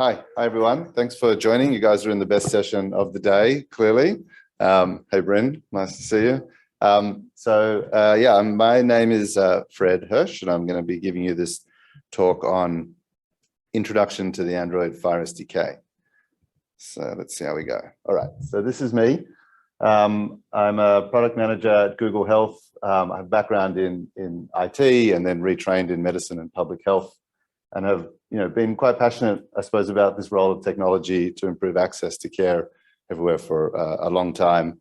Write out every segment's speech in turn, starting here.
Hi everyone. Thanks for joining. You guys are in the best session of the day, clearly. Hey Bryn, nice to see you. My name is Fred Hersch, and I'm going to be giving you this talk on Introduction to the Android FHIR SDK. So let's see how we go. All right, so this is me. I'm a product manager at Google Health. I have a background in IT and then retrained in medicine and public health, and have been quite passionate, I suppose, about this role of technology to improve access to care everywhere for a long time,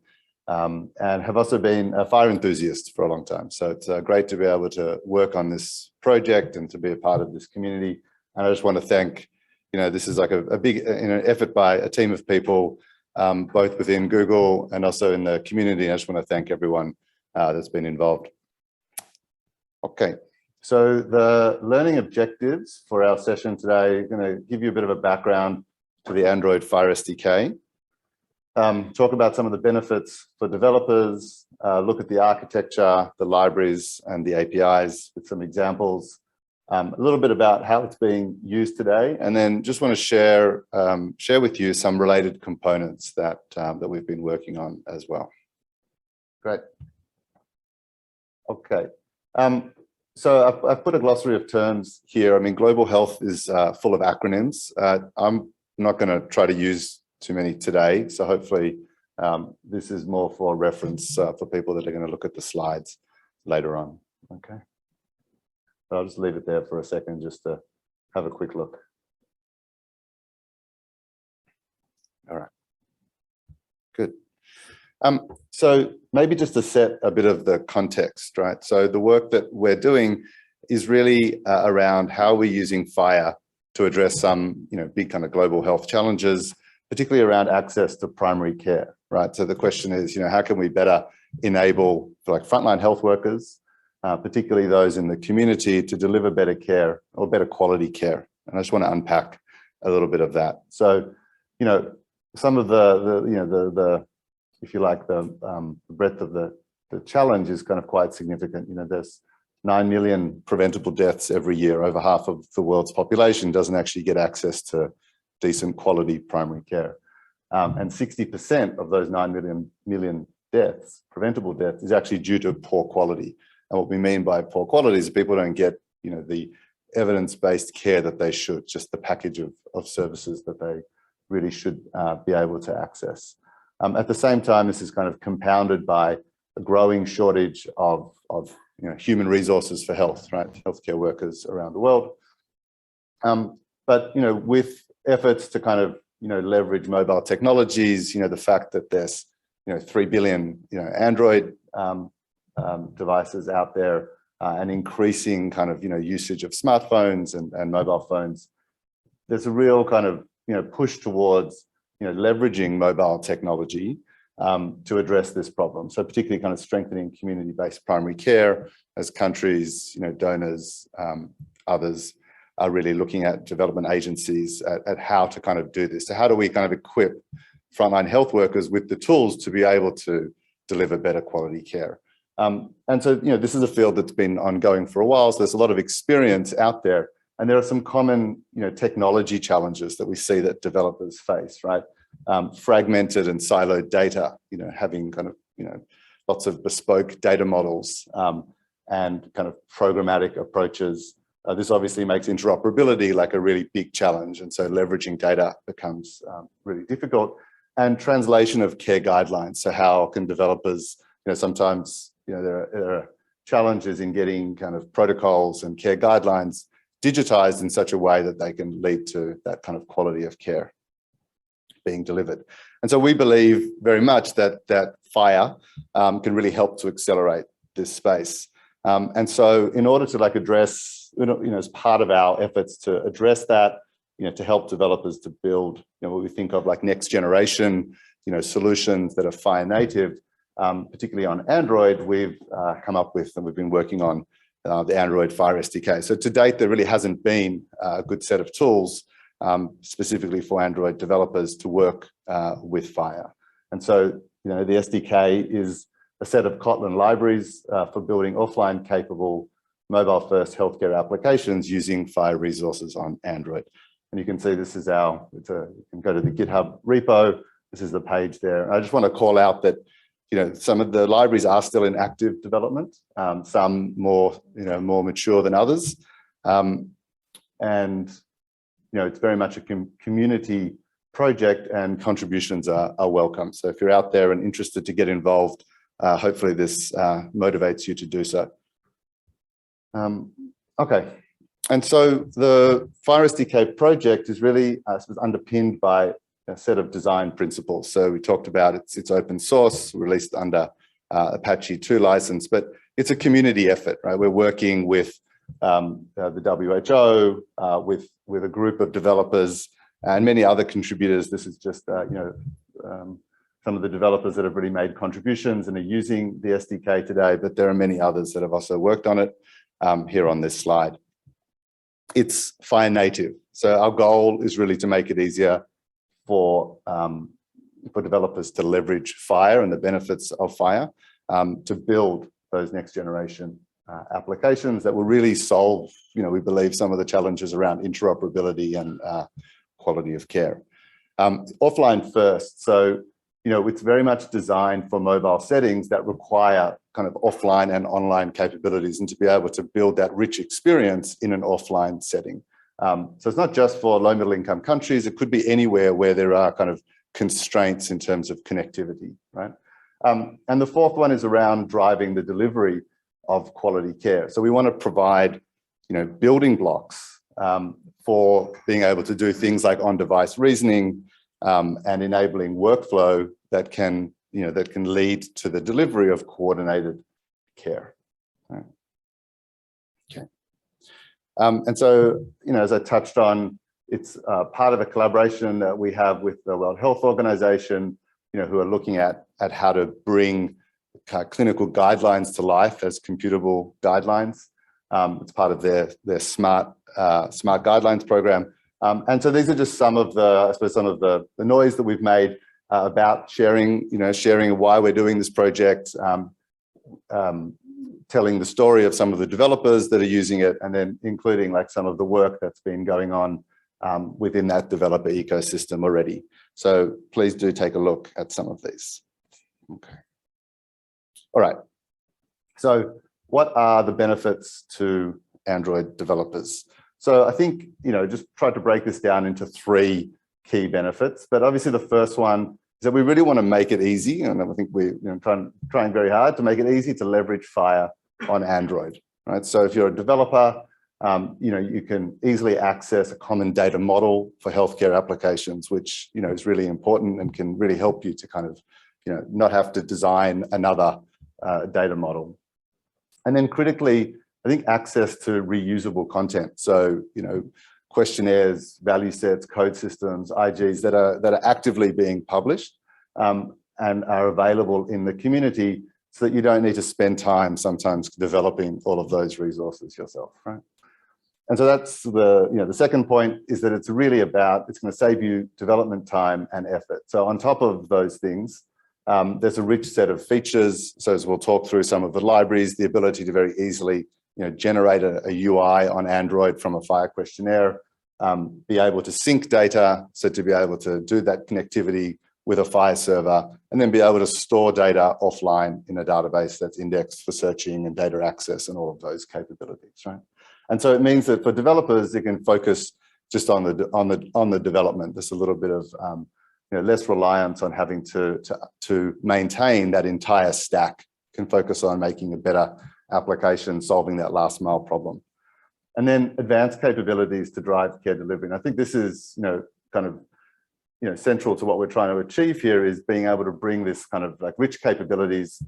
and have also been a FHIR enthusiast for a long time. So it's great to be able to work on this project and to be a part of this community. And I just want to thank, this is like a big effort by a team of people, both within Google and also in the community. I just want to thank everyone that's been involved. Okay. So the learning objectives for our session today are going to give you a bit of a background to the Android FHIR SDK, talk about some of the benefits for developers, look at the architecture, the libraries and the APIs with some examples, a little bit about how it's being used today, and then just want to share with you some related components that we've been working on as well. Great. Okay. So I've put a glossary of terms here. I mean, global health is full of acronyms. I'm not going to try to use too many today. So hopefully this is more for reference for people that are going to look at the slides later on. Okay. But I'll just leave it there for a second just to have a quick look. All right. Good. So maybe just to set a bit of the context, right? So the work that we're doing is really around how we're using FHIR to address some, big kind of global health challenges, particularly around access to primary care, right? So the question is, how can we better enable like frontline health workers, particularly those in the community, to deliver better care or better quality care? And I just want to unpack a little bit of that. So, some of the if you like, the breadth of the challenge is kind of quite significant. There's 9 million preventable deaths every year. Over half of the world's population doesn't actually get access to decent quality primary care. And 60% of those 9 million deaths, preventable deaths, is actually due to poor quality. And what we mean by poor quality is people don't get, the evidence-based care that they should, just the package of services that they really should be able to access. At the same time, this is kind of compounded by a growing shortage of human resources for health, right? Healthcare workers around the world. But with efforts to kind of leverage mobile technologies, the fact that there's 3 billion Android devices out there, and increasing kind of usage of smartphones and mobile phones, there's a real kind of push towards leveraging mobile technology to address this problem. So particularly kind of strengthening community-based primary care as countries, donors, others are really looking at development agencies at how to kind of do this. So how do we kind of equip frontline health workers with the tools to be able to deliver better quality care? And so, this is a field that's been ongoing for a while. So there's a lot of experience out there. And there are some common, technology challenges that we see that developers face, right? Fragmented and siloed data, having kind of, lots of bespoke data models and kind of programmatic approaches. This obviously makes interoperability like a really big challenge. And so leveraging data becomes really difficult. And translation of care guidelines. So how can developers, sometimes, there are challenges in getting kind of protocols and care guidelines digitized in such a way that they can lead to that kind of quality of care being delivered. And so we believe very much that FHIR can really help to accelerate this space. And so in order to address, as part of our efforts to address that, to help developers to build, what we think of like next generation, solutions that are FHIR native, particularly on Android, we've come up with, and we've been working on the Android FHIR SDK. So to date, there really hasn't been a good set of tools specifically for Android developers to work with FHIR. And so, the SDK is a set of Kotlin libraries for building offline capable mobile first healthcare applications using FHIR resources on Android. And you can see this is you can go to the GitHub repo. This is the page there. I just want to call out that, some of the libraries are still in active development, some more mature than others. And, it's very much a community project, and contributions are welcome. So if you're out there and interested to get involved, hopefully this motivates you to do so. Okay. And so the FHIR SDK project is really underpinned by a set of design principles. So we talked about it's open source, released under Apache 2 license, but it's a community effort, right? We're working with the WHO, with a group of developers and many other contributors. This is just, some of the developers that have really made contributions and are using the SDK today, but there are many others that have also worked on it here on this slide. It's FHIR native. So our goal is really to make it easier for developers to leverage FHIR and the benefits of FHIR to build those next generation applications that will really solve, we believe, some of the challenges around interoperability and quality of care. Offline first. So, it's very much designed for mobile settings that require kind of offline and online capabilities, and to be able to build that rich experience in an offline setting. So it's not just for low middle income countries, it could be anywhere where there are kind of constraints in terms of connectivity, right? And the fourth one is around driving the delivery of quality care. So we want to provide, building blocks for being able to do things like on-device reasoning and enabling workflow that can lead to the delivery of coordinated care. Right. Okay. And so, as I touched on, it's part of a collaboration that we have with the World Health Organization, who are looking at how to bring clinical guidelines to life as computable guidelines. It's part of their smart guidelines program. And so these are just some of the noise that we've made about sharing why we're doing this project, telling the story of some of the developers that are using it, and then including like some of the work that's been going on within that developer ecosystem already. So please do take a look at some of these. Okay. All right. So what are the benefits to Android developers? So I think, just tried to break this down into 3 key benefits, but obviously the first one is that we really want to make it easy, and I think we're trying very hard to make it easy to leverage FHIR on Android, right? So if you're a developer, you can easily access a common data model for healthcare applications, which, is really important and can really help you to kind of, not have to design another data model. And then critically, I think access to reusable content. So, questionnaires, value sets, code systems, IGs that are actively being published and are available in the community, so that you don't need to spend time sometimes developing all of those resources yourself, right? And so that's the second point, is that it's really about, it's going to save you development time and effort. So on top of those things, there's a rich set of features. So as we'll talk through some of the libraries, the ability to very easily generate a UI on Android from a FHIR questionnaire, be able to sync data, so to be able to do that connectivity with a FHIR server, and then be able to store data offline in a database that's indexed for searching and data access and all of those capabilities, right? And so it means that for developers, they can focus just on the development. There's a little bit of less reliance on having to maintain that entire stack, can focus on making a better application, solving that last mile problem. And then advanced capabilities to drive care delivery. And I think this is, kind of, central to what we're trying to achieve here, is being able to bring this kind of like rich capabilities,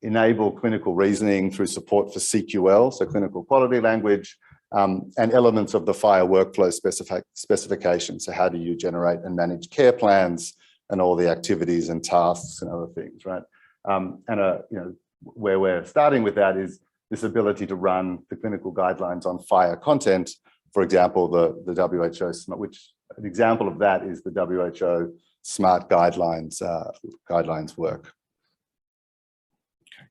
enable clinical reasoning through support for CQL, so clinical quality language, and elements of the FHIR workflow specification. So how do you generate and manage care plans and all the activities and tasks and other things, right? Where we're starting with that is this ability to run the clinical guidelines on FHIR content. For example, the WHO, which an example of that is the WHO smart guidelines work. Okay.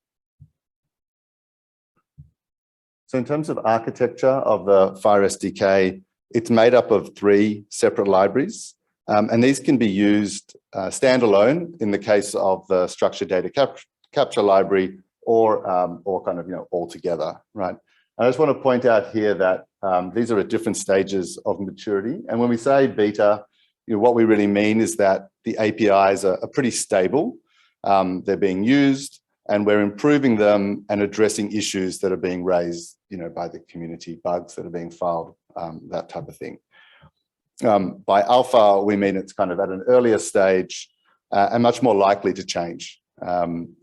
So in terms of architecture of the FHIR SDK, It's made up of 3 separate libraries, and these can be used standalone in the case of the structured data capture library, or kind of all together, right? I just want to point out here that these are at different stages of maturity, and when we say beta, what we really mean is that the APIs are pretty stable. They're being used, and we're improving them and addressing issues that are being raised, by the community, bugs that are being filed, that type of thing. By alpha, we mean it's kind of at an earlier stage and much more likely to change.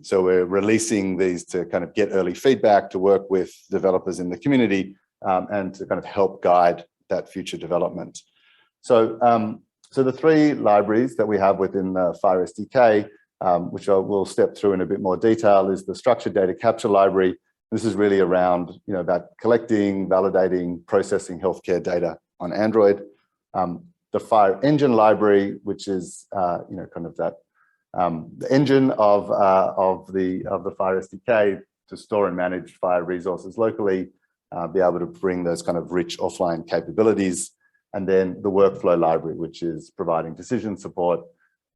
So we're releasing these to kind of get early feedback, to work with developers in the community, and to kind of help guide that future development. So, so the 3 libraries that we have within the FHIR SDK, which we'll step through in a bit more detail, is the structured data capture library. This is really around, about collecting, validating, processing healthcare data on Android. The FHIREngine library, which is, kind of that the engine of the FHIR SDK to store and manage FHIR resources locally, be able to bring those kind of rich offline capabilities. And then the workflow library, which is providing decision support,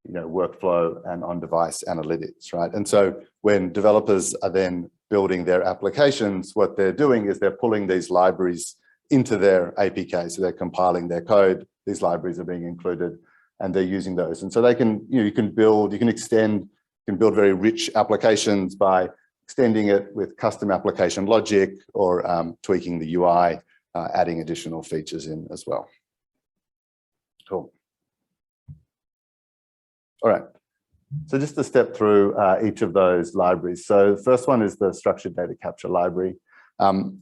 workflow and on-device analytics, right? And so when developers are then building their applications, what they're doing is they're pulling these libraries into their APK. So they're compiling their code, these libraries are being included, and they're using those. And so they can, you can build, you can extend, you can build very rich applications by extending it with custom application logic, or tweaking the UI, adding additional features in as well. Cool. All right. So just to step through each of those libraries. So the first one is the structured data capture library. And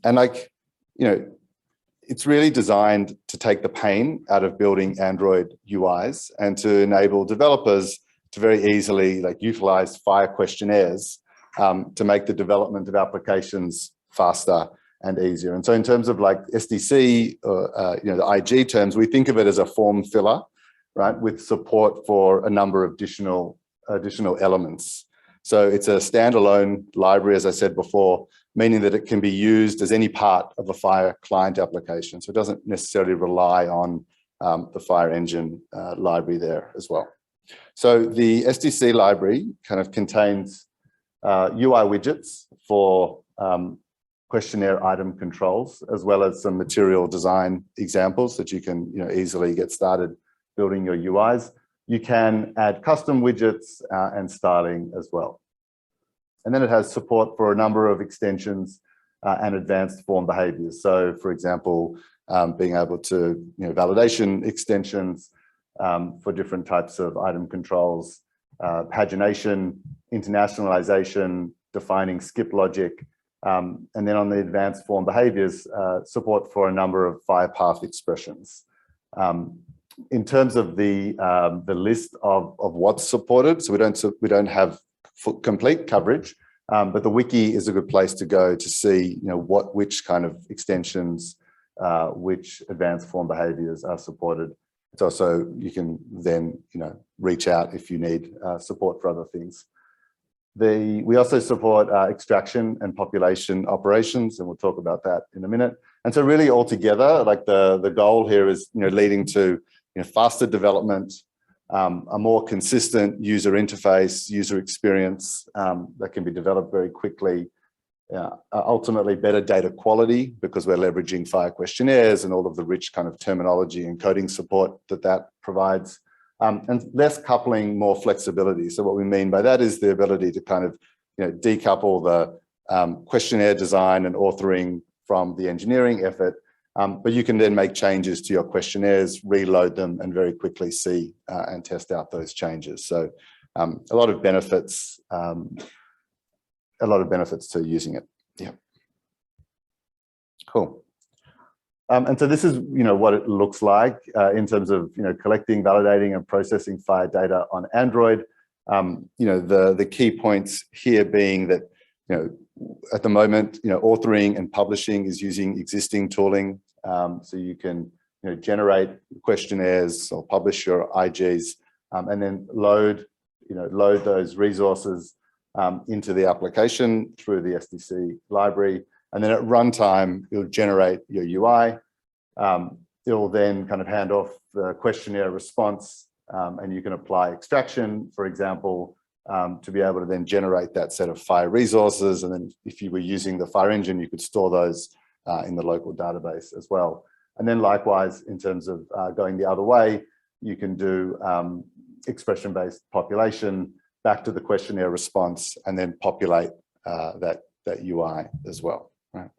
it's really designed to take the pain out of building Android UIs and to enable developers to very easily utilize FHIR questionnaires to make the development of applications faster and easier. And so in terms of SDC, the IG terms, we think of it as a form filler, right, with support for a number of additional elements. So it's a standalone library, as I said before, meaning that it can be used as any part of a FHIR client application. So it doesn't necessarily rely on the FHIREngine library there as well. So the SDC library kind of contains UI widgets for questionnaire item controls, as well as some material design examples that you can easily get started building your UIs. You can add custom widgets and styling as well. And then it has support for a number of extensions and advanced form behaviors. So for example, being able to, validation extensions for different types of item controls, pagination, internationalization, defining skip logic, and then on the advanced form behaviors, support for a number of FHIR path expressions. In terms of the list of what's supported, so we don't have complete coverage, but the wiki is a good place to go to see, which kind of extensions, which advanced form behaviors are supported. It's also, you can then, reach out if you need support for other things. We also support extraction and population operations, and we'll talk about that in a minute. And so really altogether, the goal here is, leading to faster development, a more consistent user interface, user experience that can be developed very quickly, ultimately better data quality because we're leveraging FHIR questionnaires and all of the rich kind of terminology and coding support that provides, and less coupling, more flexibility. So what we mean by that is the ability to kind of decouple the questionnaire design and authoring from the engineering effort. But you can then make changes to your questionnaires, reload them, and very quickly see and test out those changes. So a lot of benefits to using it. Yeah. Cool. And so this is, what it looks like in terms of, collecting, validating, and processing FHIR data on Android. The key points here being that, at the moment, authoring and publishing is using existing tooling. So you can, generate questionnaires or publish your IGs, and then load those resources into the application through the SDC library. And then at runtime, you'll generate your UI. It'll then kind of hand off the questionnaire response, and you can apply extraction, for example, to be able to then generate that set of FHIR resources. And then if you were using the FHIREngine, you could store those in the local database as well. And then likewise, in terms of going the other way, you can do expression-based population back to the questionnaire response and then populate that UI as well. Right?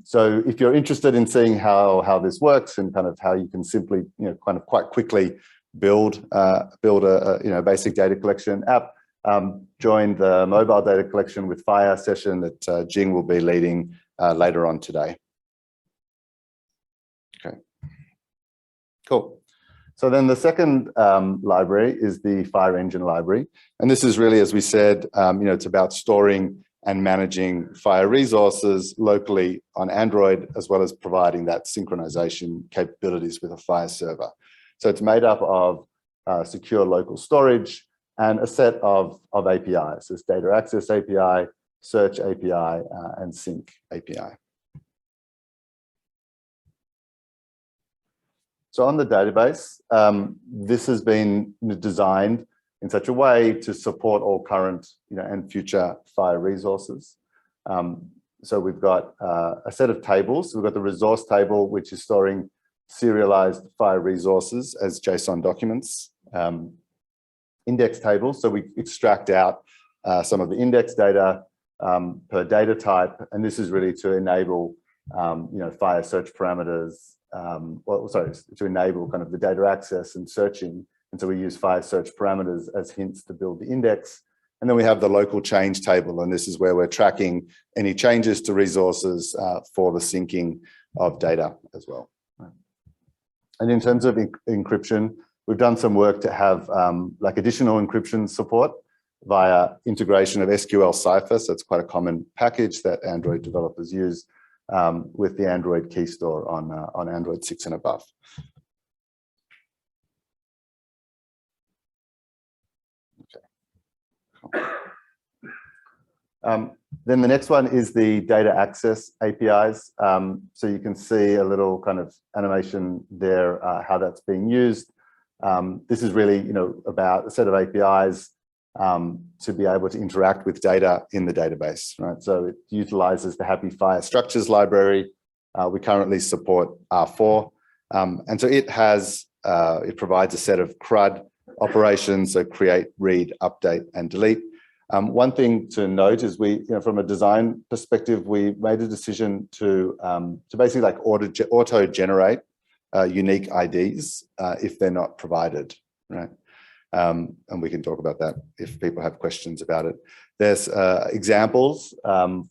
So if you're interested in seeing how this works and kind of how you can simply, kind of quite quickly build a basic data collection app, join the mobile data collection with FHIR session that Jing will be leading later on today. Okay, cool. So then the second library is the FHIREngine library. And this is really, as we said, it's about storing and managing FHIR resources locally on Android, as well as providing that synchronization capabilities with a FHIR server. So it's made up of secure local storage and a set of APIs. There's data access API, search API, and sync API. So on the database, this has been designed in such a way to support all current and future FHIR resources. So we've got a set of tables. So we've got the resource table, which is storing serialized FHIR resources as JSON documents. Index tables, so we extract out some of the index data per data type, and this is really to enable FHIR search parameters, to enable kind of the data access and searching. And so we use FHIR search parameters as hints to build the index. And then we have the local change table, and this is where we're tracking any changes to resources for the syncing of data as well. And in terms of encryption, we've done some work to have like additional encryption support via integration of SQL Cipher. So it's quite a common package that Android developers use with the Android key store on Android 6 and above. Okay. Cool. Then the next one is the data access APIs. So you can see a little kind of animation there, how that's being used. This is really, about a set of APIs to be able to interact with data in the database, right? So it utilizes the Happy FHIR structures library. We currently support R4. And so it provides a set of CRUD operations, so create, read, update, and delete. One thing to note is we, from a design perspective, we made a decision to basically like auto-generate unique IDs if they're not provided, right? And we can talk about that if people have questions about it. There's examples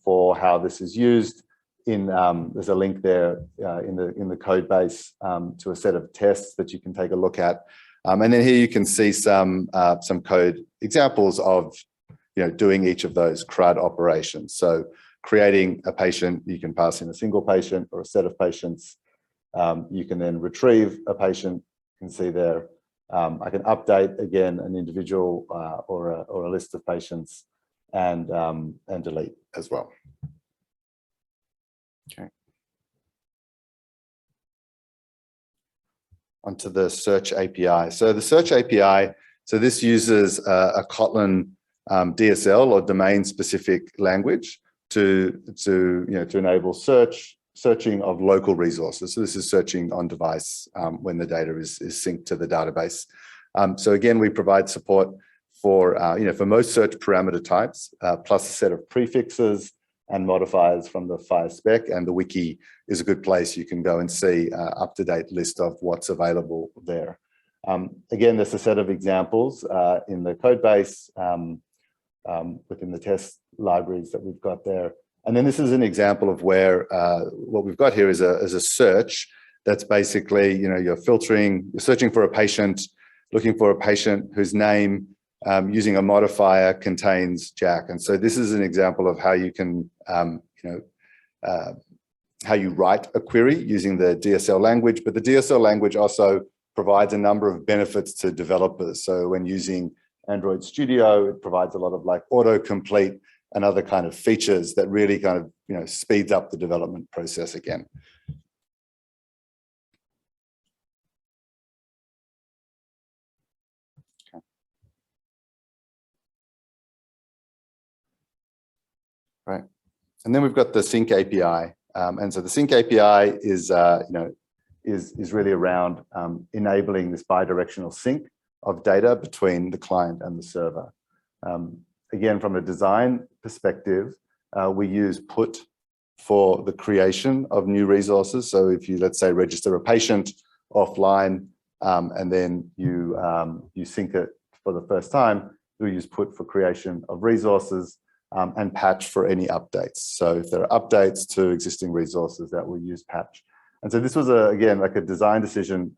for how this is used. There's a link there in the code base to a set of tests that you can take a look at. And then here you can see some code examples of doing each of those CRUD operations. So creating a patient, you can pass in a single patient or a set of patients. You can then retrieve a patient. You can see there. I can update again an individual or a list of patients, and delete as well. Okay. Onto the search API. So the search API, so this uses a Kotlin DSL or domain-specific language to enable searching of local resources. So this is searching on device when the data is synced to the database. So again, we provide support for for most search parameter types, plus a set of prefixes and modifiers from the FHIR spec, and the wiki is a good place. You can go and see up-to-date list of what's available there. Again, there's a set of examples in the code base within the test libraries that we've got there. And then this is an example of where what we've got here is a search that's basically, you're searching for a patient, looking for a patient whose name using a modifier contains Jack. And so this is an example of how you can, how you write a query using the DSL language, but the DSL language also provides a number of benefits to developers. So when using Android Studio, it provides a lot of like autocomplete and other kind of features that really kind of, speeds up the development process again. Right. And then we've got the sync API. And so the sync API is, is really around enabling this bidirectional sync of data between the client and the server. Again, from a design perspective, we use put for the creation of new resources. So if you, let's say, register a patient offline, and then you sync it for the first time, we use put for creation of resources, and patch for any updates. So if there are updates to existing resources, that will use patch. And so this was, again, like a design decision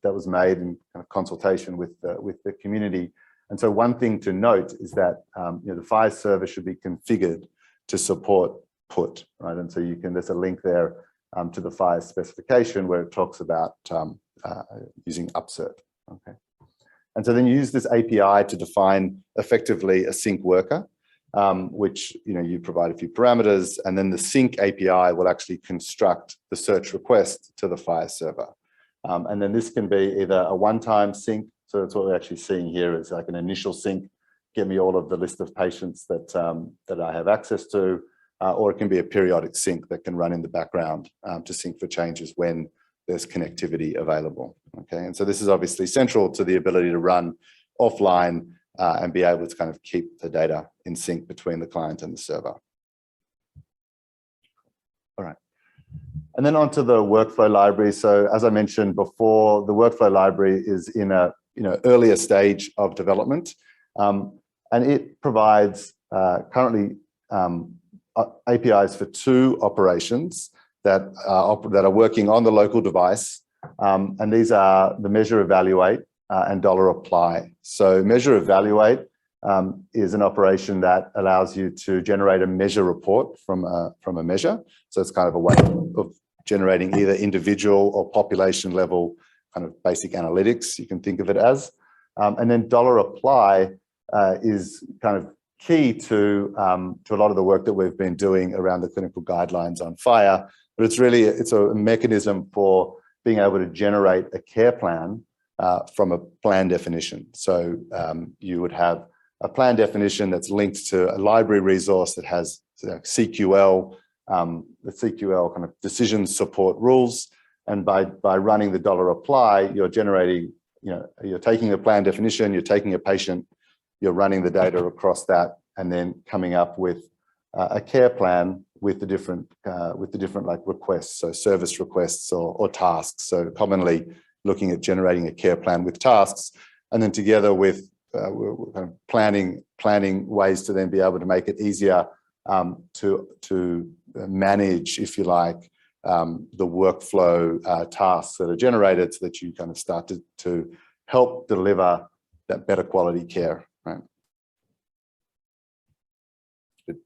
that was made in kind of consultation with the community. And so one thing to note is that the FHIR server should be configured to support put, right? And so you can, there's a link there to the FHIR specification where it talks about using upsert, okay? And so then you use this API to define effectively a sync worker, which you provide a few parameters, and then the sync API will actually construct the search request to the FHIR server. And then this can be either a one-time sync, so that's what we're actually seeing here. It's like an initial sync, get me all of the list of patients that, that I have access to, or it can be a periodic sync that can run in the background to sync for changes when there's connectivity available, okay? And so this is obviously central to the ability to run offline and be able to kind of keep the data in sync between the client and the server. All right. And then onto the workflow library. So as I mentioned before, the workflow library is in a earlier stage of development, and it provides currently APIs for 2 operations that are working on the local device, and these are the measure evaluate and $apply. So measure evaluate is an operation that allows you to generate a measure report from a measure. So it's kind of a way of generating either individual or population level kind of basic analytics, you can think of it as. And then $apply is kind of key to a lot of the work that we've been doing around the clinical guidelines on FHIR, but it's a mechanism for being able to generate a care plan from a plan definition. So you would have a plan definition that's linked to a library resource that has CQL, the CQL kind of decision support rules. And by running the $apply, you're generating, you're taking a plan definition, you're taking a patient, you're running the data across that, and then coming up with a care plan with the different like requests, so service requests or tasks. So commonly looking at generating a care plan with tasks, and then together with kind of planning ways to then be able to make it easier to manage, if you like, the workflow tasks that are generated, so that you kind of start to help deliver that better quality care, right? Good.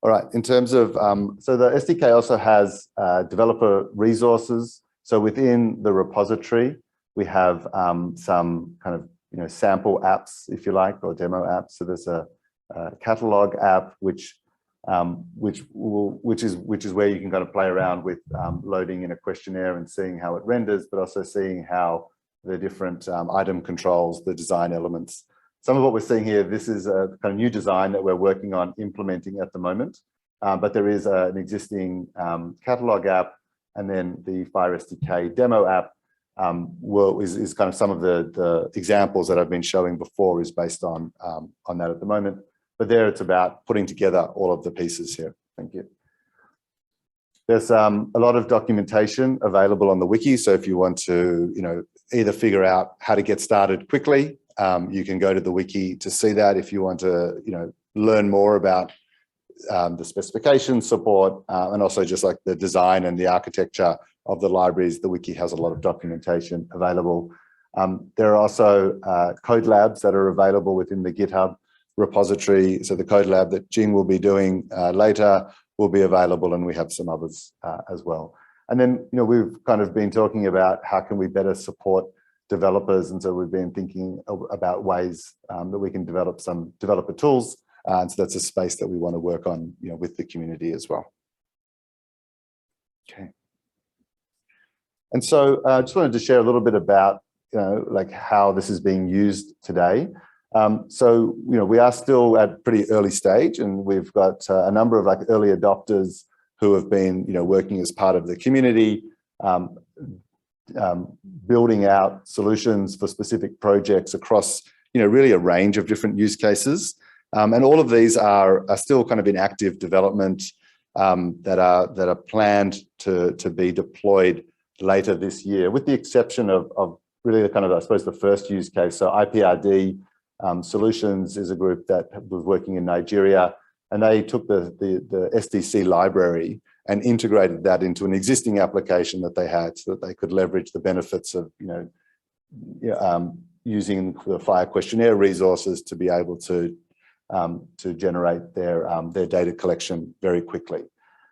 All right, in terms of, so the SDK also has developer resources. So within the repository, we have some kind of, sample apps, if you like, or demo apps. So there's a catalog app, which is where you can kind of play around with loading in a questionnaire and seeing how it renders, but also seeing how the different item controls, the design elements. Some of what we're seeing here, this is a kind of new design that we're working on implementing at the moment, but there is an existing catalog app, and then the FHIR SDK demo app is kind of some of the examples that I've been showing before is based on that at the moment. But there it's about putting together all of the pieces here. Thank you. There's a lot of documentation available on the wiki. So if you want to, either figure out how to get started quickly, you can go to the wiki to see that. If you want to, learn more about the specification support and also just like the design and the architecture of the libraries, the wiki has a lot of documentation available. There are also code labs that are available within the GitHub repository. So the code lab that Jing will be doing later will be available, and we have some others as well. And then, we've kind of been talking about how can we better support developers, and so we've been thinking about ways that we can develop some developer tools, and so that's a space that we want to work on, with the community as well. Okay. And so I just wanted to share a little bit about, like how this is being used today. So, we are still at pretty early stage, and we've got a number of early adopters who have been, working as part of the community, building out solutions for specific projects across, really a range of different use cases. And all of these are still kind of in active development, that are planned to be deployed later this year, with the exception of really the kind of, I suppose, the first use case. So IPRD Solutions is a group that was working in Nigeria, and they took the SDC library and integrated that into an existing application that they had, so that they could leverage the benefits of using the FHIR questionnaire resources to be able to generate their data collection very quickly.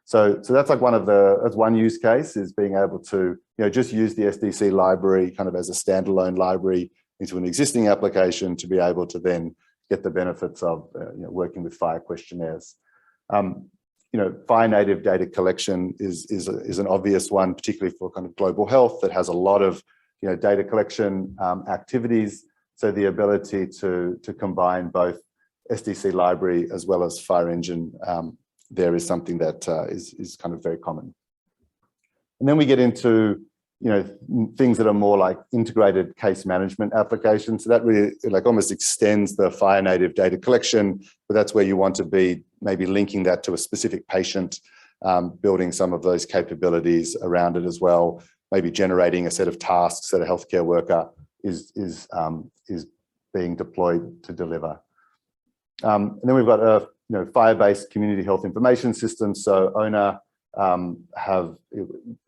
So that's that's one use case, is being able to just use the SDC library kind of as a standalone library into an existing application to be able to then get the benefits of working with FHIR questionnaires. FHIR native data collection is an obvious one, particularly for kind of global health that has a lot of data collection activities. So the ability to combine both SDC library as well as FHIREngine there is something that is kind of very common. And then we get into things that are more like integrated case management applications. So that really almost extends the FHIR native data collection, but that's where you want to be maybe linking that to a specific patient, building some of those capabilities around it as well, maybe generating a set of tasks that a healthcare worker is being deployed to deliver. And then we've got a FHIR-based community health information system. So ONA have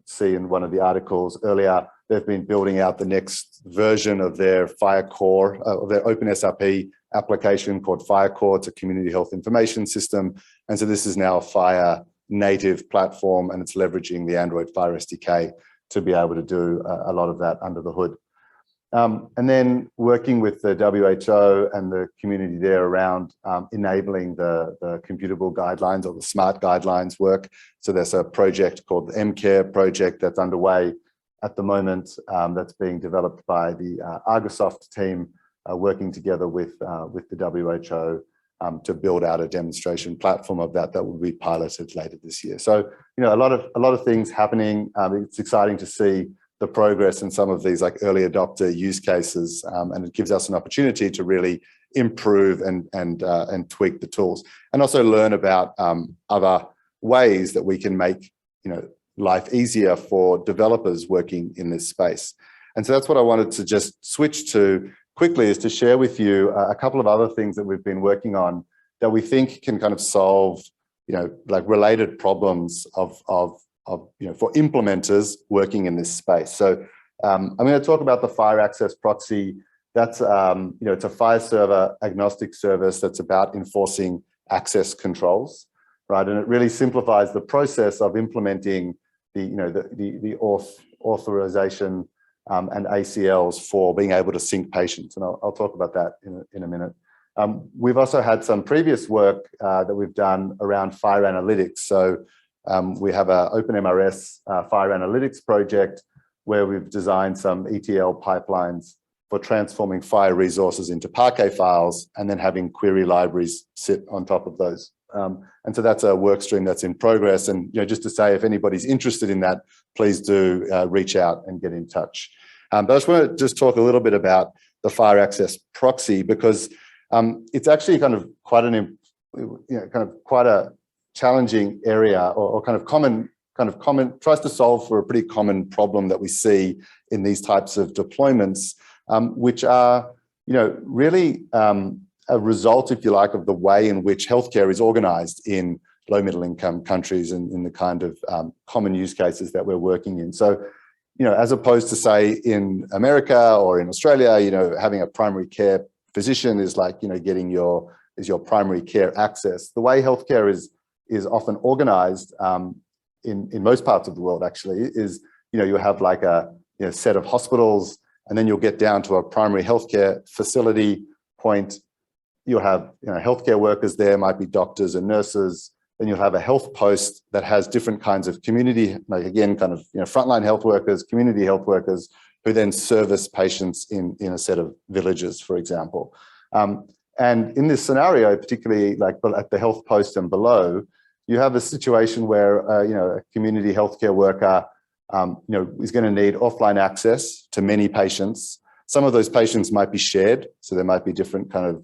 see in one of the articles earlier, they've been building out the next version of their FHIR core, of their OpenSRP application called FHIR Core. It's a community health information system. And so this is now a FHIR native platform, and it's leveraging the Android FHIR SDK to be able to do a lot of that under the hood. And then working with the WHO and the community there around enabling the computable guidelines or the smart guidelines work. So there's a project called the MCare project that's underway at the moment, that's being developed by the Argosoft team, working together with the WHO to build out a demonstration platform of that will be piloted later this year. So a lot of things happening. It's exciting to see the progress in some of these early adopter use cases, and it gives us an opportunity to really improve and tweak the tools, and also learn about other ways that we can make life easier for developers working in this space. And so that's what I wanted to just switch to quickly, is to share with you a couple of other things that we've been working on that we think can kind of solve related problems for implementers working in this space. So I'm going to talk about the FHIR Access Proxy. That's it's a FHIR server agnostic service that's about enforcing access controls, right? And it really simplifies the process of implementing the authorization and ACLs for being able to sync patients. And I'll talk about that in a minute. We've also had some previous work that we've done around FHIR analytics. So we have an OpenMRS FHIR analytics project where we've designed some ETL pipelines for transforming FHIR resources into Parquet files and then having query libraries sit on top of those. And so that's a work stream that's in progress. And just to say, if anybody's interested in that, please do reach out and get in touch. But I just want to talk a little bit about the FHIR Access Proxy, because it's actually kind of quite a challenging area, or kind of common, tries to solve for a pretty common problem that we see in these types of deployments, which are, really a result, if you like, of the way in which healthcare is organized in low middle income countries and in the kind of common use cases that we're working in. So, as opposed to say in America or in Australia, having a primary care physician is like, getting your primary care access. The way healthcare is often organized in most parts of the world, actually, is, you have like a set of hospitals, and then you'll get down to a primary healthcare facility point. You'll have healthcare workers there, might be doctors and nurses. Then you'll have a health post that has different kinds of community, again, kind of frontline health workers, community health workers, who then service patients in a set of villages, for example. And in this scenario, particularly like at the health post and below, you have a situation where a community healthcare worker is going to need offline access to many patients. Some of those patients might be shared, so there might be different kind of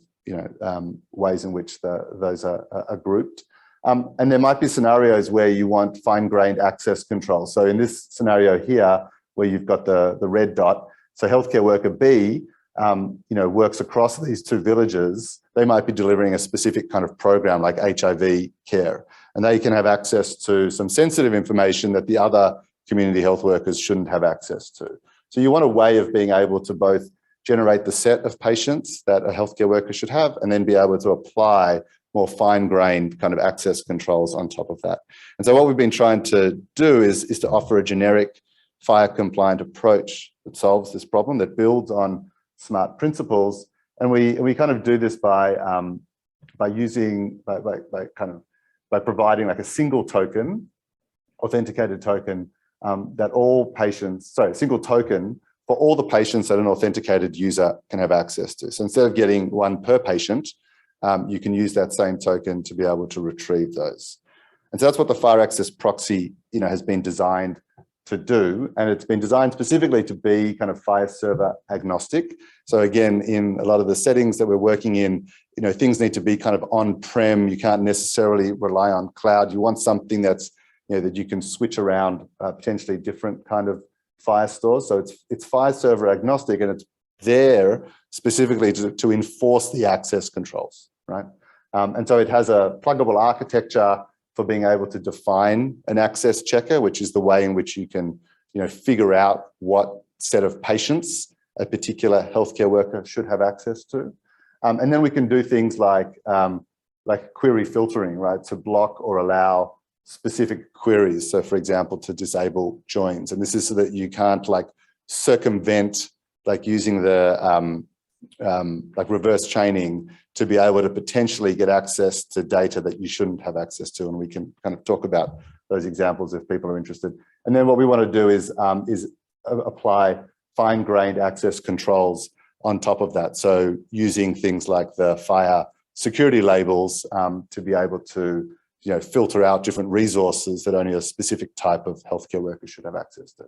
ways in which those are grouped. And there might be scenarios where you want fine-grained access control. So in this scenario here, where you've got the red dot, so healthcare worker B, works across these two villages, they might be delivering a specific kind of program like HIV care, and they can have access to some sensitive information that the other community health workers shouldn't have access to. So you want a way of being able to both generate the set of patients that a healthcare worker should have, and then be able to apply more fine-grained kind of access controls on top of that. And so what we've been trying to do is to offer a generic FHIR-compliant approach that solves this problem, that builds on smart principles. And we kind of do this by providing like a single token, authenticated token, that all patients, single token for all the patients that an authenticated user can have access to. So instead of getting one per patient, you can use that same token to be able to retrieve those. And so that's what the FHIR Access Proxy, has been designed to do. And it's been designed specifically to be kind of FHIR server agnostic. So again, in a lot of the settings that we're working in, things need to be kind of on-prem. You can't necessarily rely on cloud. You want something that's, that you can switch around potentially different kind of FHIR stores. So it's FHIR server agnostic, and it's there specifically to enforce the access controls, right? And so it has a pluggable architecture for being able to define an access checker, which is the way in which you can, figure out what set of patients a particular healthcare worker should have access to. And then we can do things like query filtering, right? To block or allow specific queries. So for example, to disable joins. And this is so that you can't circumvent using the reverse chaining to be able to potentially get access to data that you shouldn't have access to. And we can kind of talk about those examples if people are interested. And then what we want to do is apply fine-grained access controls on top of that. So using things like the FHIR security labels to be able to filter out different resources that only a specific type of healthcare worker should have access to.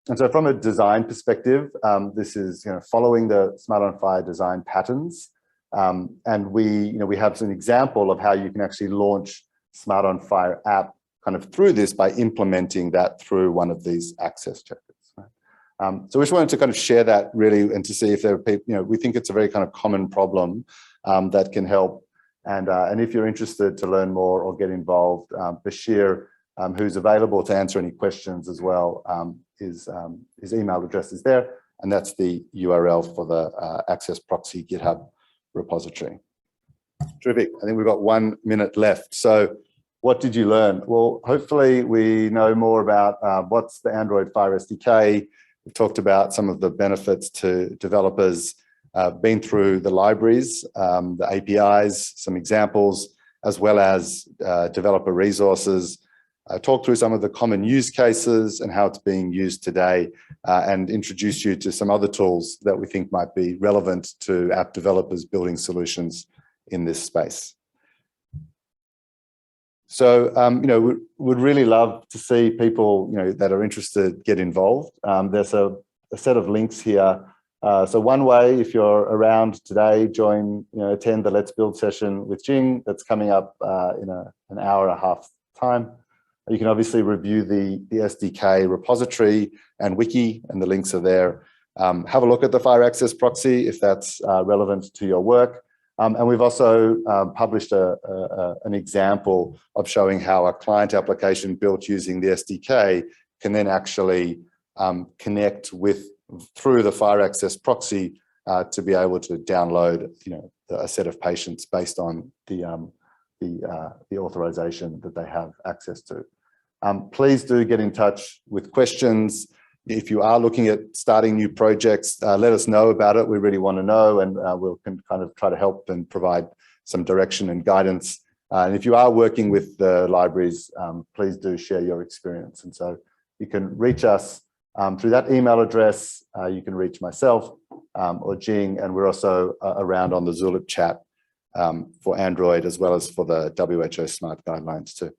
And so from a design perspective, this is following the Smart on FHIR design patterns. And we have an example of how you can actually launch Smart on FHIR app kind of through this by implementing that through one of these access checkers. Right? So we just wanted to kind of share that really, and to see if there are people, we think it's a very kind of common problem that can help. And if you're interested to learn more or get involved, Bashir, who's available to answer any questions as well, his email address is there, and that's the URL for the Access Proxy GitHub repository. Terrific. I think we've got 1 minute left. So what did you learn? Well, hopefully we know more about what's the Android FHIR SDK. We've talked about some of the benefits to developers, been through the libraries, the APIs, some examples, as well as developer resources. Talk through some of the common use cases and how it's being used today, and introduce you to some other tools that we think might be relevant to app developers building solutions in this space. So, would really love to see people, that are interested get involved. There's a set of links here. So one way, if you're around today, join, attend the Let's Build session with Jing that's coming up in an hour and a half time. You can obviously review the SDK repository and wiki, and the links are there. Have a look at the FHIR Access Proxy if that's relevant to your work. And we've also published an example of showing how a client application built using the SDK can then actually connect through the FHIR Access Proxy to be able to download, a set of patients based on the authorization that they have access to. Please do get in touch with questions. If you are looking at starting new projects, let us know about it. We really want to know, and we'll kind of try to help and provide some direction and guidance. And if you are working with the libraries, please do share your experience. And so you can reach us Through that email address, you can reach myself or Jing, and we're also around on the Zulip chat for Android as well as for the WHO Smart Guidelines too.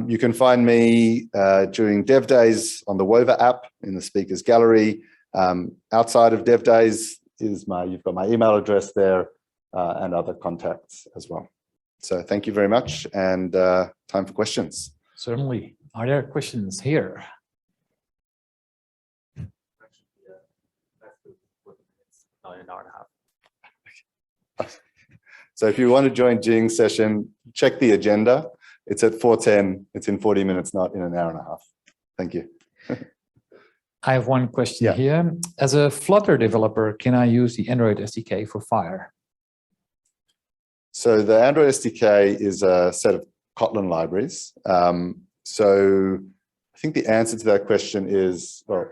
You can find me during DevDays on the Wova app in the speakers gallery. Outside of DevDays is you've got my email address there and other contacts as well. So thank you very much, and time for questions. Certainly. Are there questions here? An hour and a half. So if you want to join Jing's session, check the agenda. It's at 4:10. It's in 40 minutes, not in an hour and a half. Thank you. I have one question here. As a Flutter developer, can I use the Android SDK for FHIR? So the Android SDK is a set of Kotlin libraries. So I think the answer to that question is, well,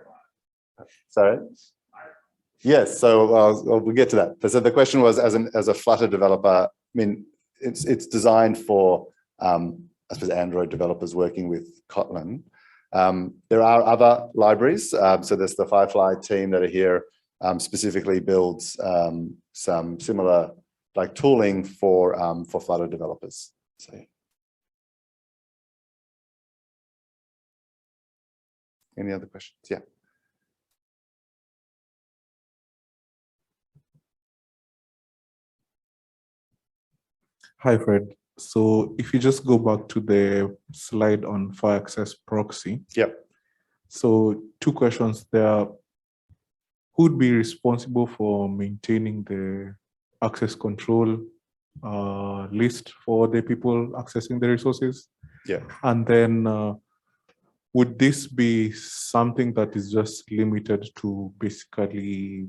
sorry. Yes, so we'll get to that. So the question was, as a Flutter developer, I mean, it's designed for, I suppose, Android developers working with Kotlin. There are other libraries. So there's the Firefly team that are here, specifically builds some similar like tooling for Flutter developers. So. Any other questions? Yeah. Hi, Fred. So if you just go back to the slide on FHIR access proxy. Yep. So 2 questions there. Who would be responsible for maintaining the access control list for the people accessing the resources? Yeah. And then would this be something that is just limited to basically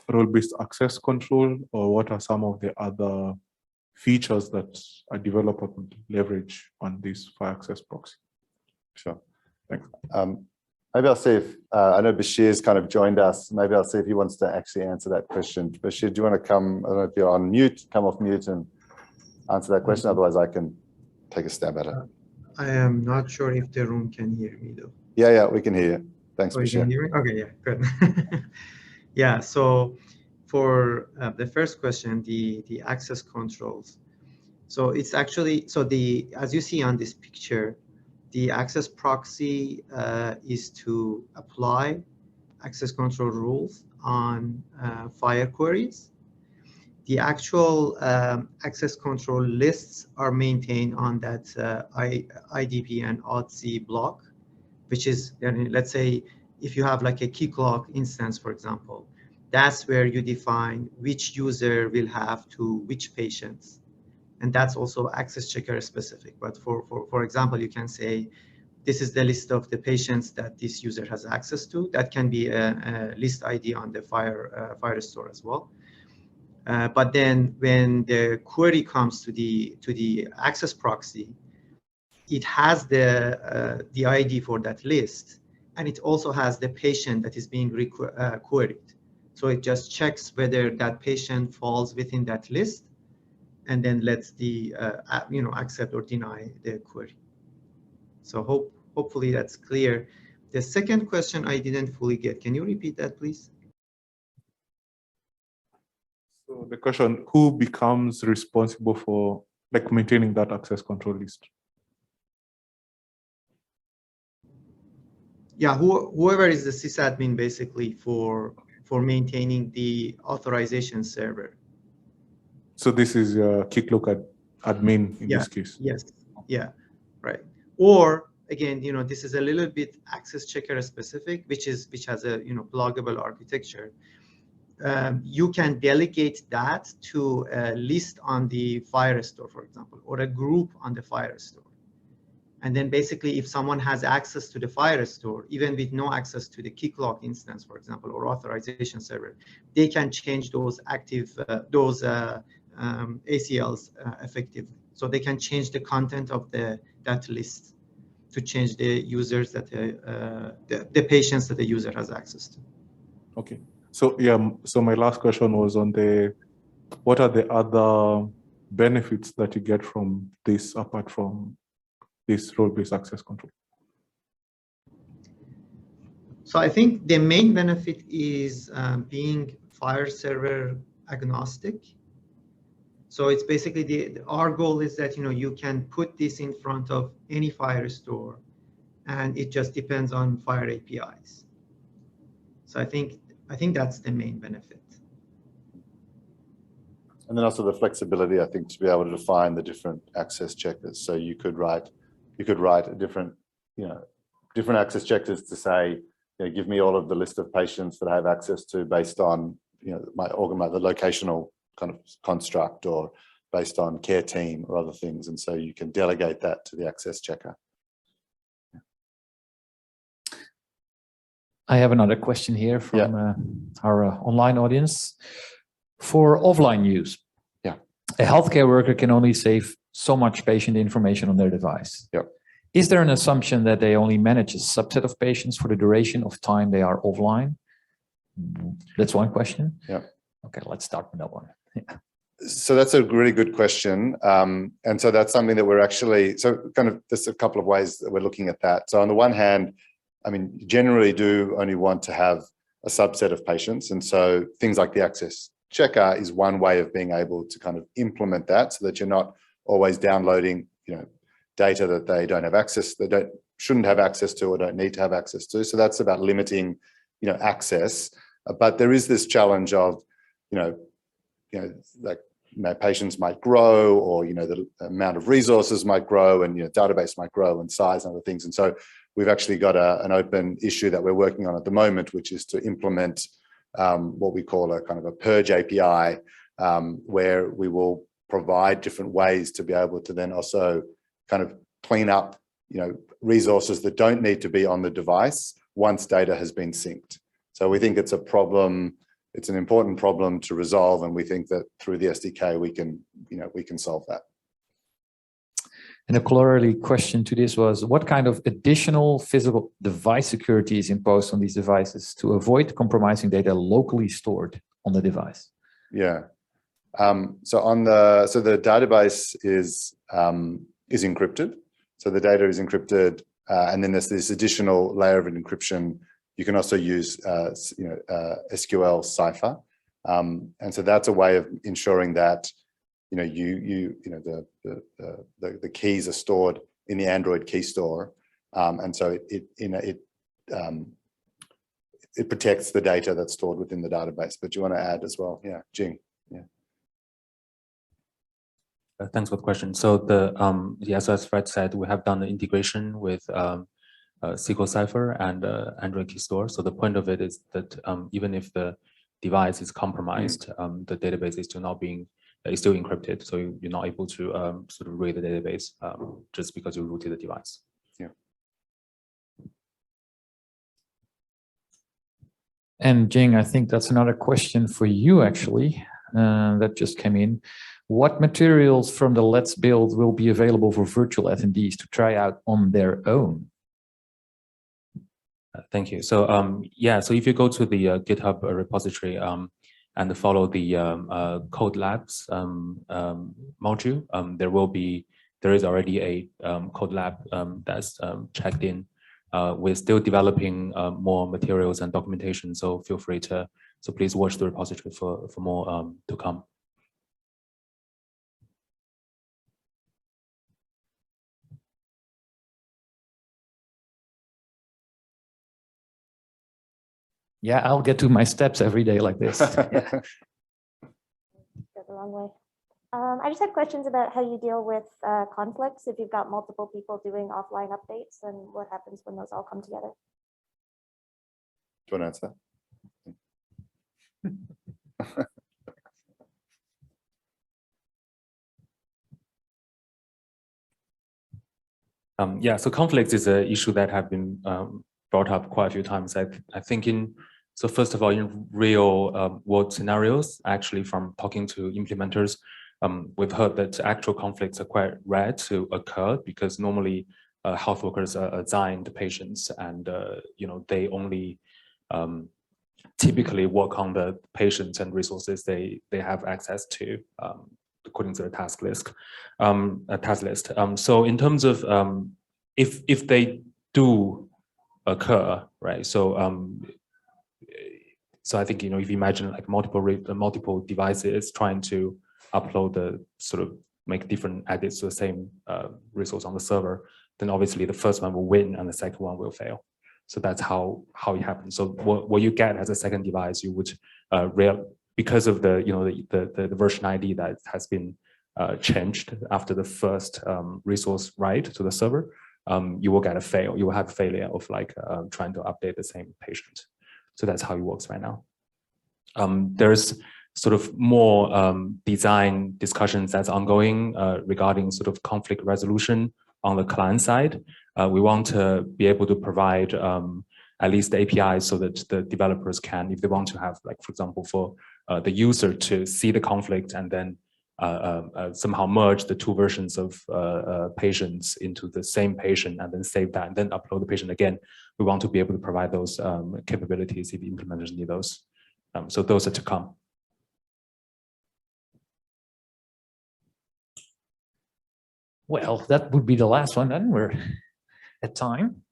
role-based access control, or what are some of the other features that a developer could leverage on this FHIR access proxy? Sure. Thanks. Maybe I'll see if, I know Bashir's kind of joined us. Maybe I'll see if he wants to actually answer that question. Bashir, do you want to come, I don't know if you're on mute, come off mute and answer that question. Otherwise I can take a stab at it. I am not sure if the room can hear me though. Yeah, we can hear you. Thanks, Bashir. You can hear me? Okay, yeah, good. Yeah, so for the first question, the access controls. So it's actually, as you see on this picture, the access proxy is to apply access control rules on FHIR queries. The actual access control lists are maintained on that IDP and ODC block, which is, let's say, if you have like a key clock instance, for example, that's where you define which user will have to which patients. And that's also access checker specific. But for example, you can say, this is the list of the patients that this user has access to. That can be a list ID on the FHIR store as well. But then when the query comes to the access proxy, it has the ID for that list, and it also has the patient that is being queried. So it just checks whether that patient falls within that list, and then lets the accept or deny the query. So hopefully that's clear. The second question I didn't fully get. Can you repeat that, please? So the question, who becomes responsible for like maintaining that access control list? Yeah, whoever is the sysadmin basically for maintaining the authorization server. So this is Keycloak admin in this case. Yes. Yeah. Right. Or again, this is a little bit access checker specific, which has a pluggable architecture. You can delegate that to a list on the FHIR store, for example, or a group on the FHIR store. And then basically, if someone has access to the FHIR store, even with no access to the Keycloak instance, for example, or authorization server, they can change those ACLs effectively. So they can change the content of that list to change the users that the patients that the user has access to. Okay. So yeah, so my last question was on what are the other benefits that you get from this apart from this role-based access control? So I think the main benefit is being FHIR server agnostic. So it's basically our goal is that you can put this in front of any FHIR store, and it just depends on FHIR APIs. So I think that's the main benefit. And then also the flexibility, I think, to be able to define the different access checkers. So you could write a different, different access checkers to say, give me all of the list of patients that I have access to based on, the locational kind of construct, or based on care team or other things. And so you can delegate that to the access checker. I have another question here from our online audience. For offline use, a healthcare worker can only save so much patient information on their device. Is there an assumption that they only manage a subset of patients for the duration of time they are offline? That's one question. Okay, let's start with that one. So that's a really good question. And so that's something that we're actually, there's a couple of ways that we're looking at that. So on the one hand, you generally do only want to have a subset of patients. And so things like the access checker is one way of being able to kind of implement that, so that you're not always downloading, data that they don't have access, shouldn't have access to, or don't need to have access to. So that's about limiting, access. But there is this challenge of, patients might grow, or, the amount of resources might grow, and, database might grow in size and other things. And so we've actually got an open issue that we're working on at the moment, which is to implement what we call a kind of a purge API, where we will provide different ways to be able to then also kind of clean up, resources that don't need to be on the device once data has been synced. So we think it's a problem, it's an important problem to resolve, and we think that through the SDK we can solve that. And a corollary question to this was, what kind of additional physical device security is imposed on these devices to avoid compromising data locally stored on the device? So the database is encrypted. So the data is encrypted, and then there's this additional layer of encryption. You can also use SQL cipher, and so that's a way of ensuring that the keys are stored in the Android key store, and so it protects the data that's stored within the database. But you want to add as well, Jing? Thanks for the question. So as Fred said, we have done the integration with SQL Cipher and Android Key Store. So the point of it is that even if the device is compromised, the database is still encrypted. So you're not able to sort of read the database just because you rooted the device. And Jing, I think that's another question for you actually, that just came in. What materials from the Let's Build will be available for virtual attendees to try out on their own? Thank you. So so if you go to the GitHub repository and follow the Code Labs module, there is already a Code Lab that's checked in. We're still developing more materials and documentation, so feel free to. So please watch the repository for more to come. Yeah, I'll get to my steps every day like this. Goes a long way. I just had questions about how you deal with conflicts if you've got multiple people doing offline updates, and what happens when those all come together. Do you want to answer that? So conflicts is an issue that have been brought up quite a few times. I think so first of all, in real world scenarios, actually from talking to implementers, we've heard that actual conflicts are quite rare to occur, because normally health workers are assigned patients, and they only typically work on the patients and resources they have access to according to the task list. So in terms of if they do occur, right? So so I think, if you imagine like multiple devices trying to upload the sort of make different edits to the same resource on the server, then obviously the first one will win and the second one will fail. So that's how it happens. So what you get as a second device, you would because of the version ID that has been changed after the first resource write to the server, you will get a fail. You will have a failure of like trying to update the same patient. So that's how it works right now. There's sort of more design discussions that's ongoing regarding sort of conflict resolution on the client side. We want to be able to provide at least the APIs so that the developers can, if they want to have, like, for example, for the user to see the conflict and then somehow merge the two versions of patients into the same patient and then save that and then upload the patient again. We want to be able to provide those capabilities if the implementers need those. So those are to come. Well, that would be the last one then. We're at time.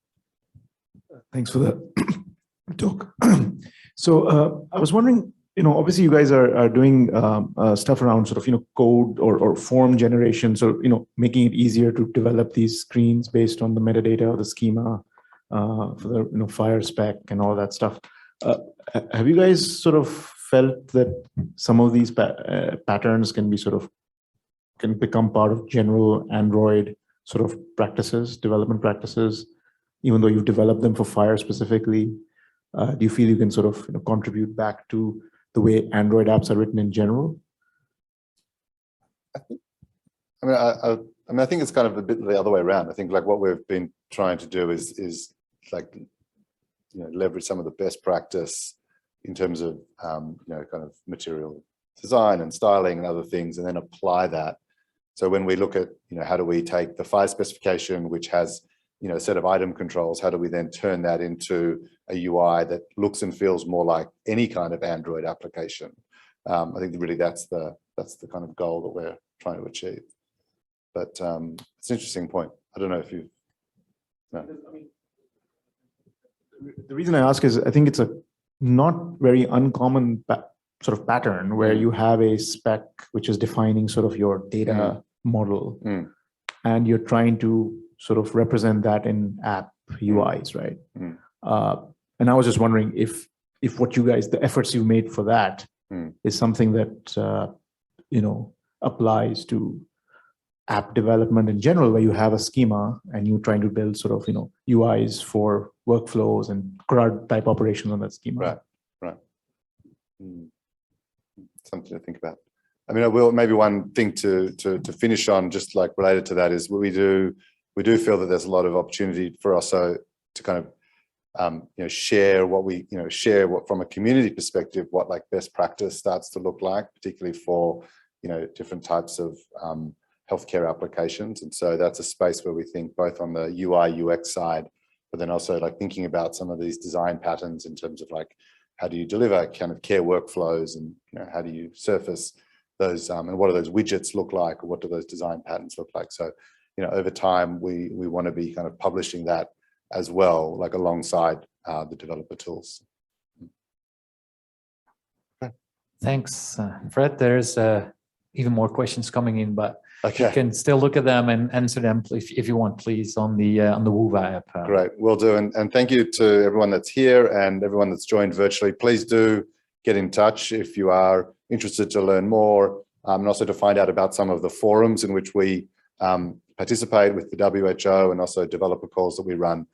Thanks for the talk. So I was wondering, obviously you guys are doing stuff around sort of, code or form generation. So, making it easier to develop these screens based on the metadata or the schema for the, FHIR spec and all that stuff. Have you guys sort of felt that some of these patterns can become part of general Android sort of practices, development practices, even though you've developed them for FHIR specifically? Do you feel you can sort of contribute back to the way Android apps are written in general? I think it's kind of a bit the other way around. I think like what we've been trying to do is like, leverage some of the best practice in terms of, kind of material design and styling and other things, and then apply that. So when we look at, how do we take the FHIR specification, which has, a set of item controls, how do we then turn that into a UI that looks and feels more like any kind of Android application? I think really that's the kind of goal that we're trying to achieve. But it's an interesting point. I don't know if you. No. The reason I ask is I think it's a not very uncommon sort of pattern where you have a spec which is defining sort of your data model, and you're trying to sort of represent that in app UIs, right? And I was just wondering if what you guys, the efforts you made for that is something that, applies to app development in general, where you have a schema and you're trying to build sort of, UIs for workflows and CRUD type operations on that schema. Right. Something to think about. I mean, I will, maybe one thing to finish on, just like related to that, is we do feel that there's a lot of opportunity for us to kind of share what we share what from a community perspective, what like best practice starts to look like, particularly for different types of healthcare applications. And so that's a space where we think both on the UI UX side, but then also like thinking about some of these design patterns in terms of like how do you deliver kind of care workflows, and how do you surface those and what do those widgets look like, or what do those design patterns look like? So over time we want to be kind of publishing that as well, like alongside the developer tools. Okay. Thanks, Fred. There's even more questions coming in, but okay, you can still look at them and answer them if you want, please, on the Wova app. Great, will do. And thank you to everyone that's here and everyone that's joined virtually. Please do get in touch if you are interested to learn more, and also to find out about some of the forums in which we participate with the WHO, and also developer calls that we run.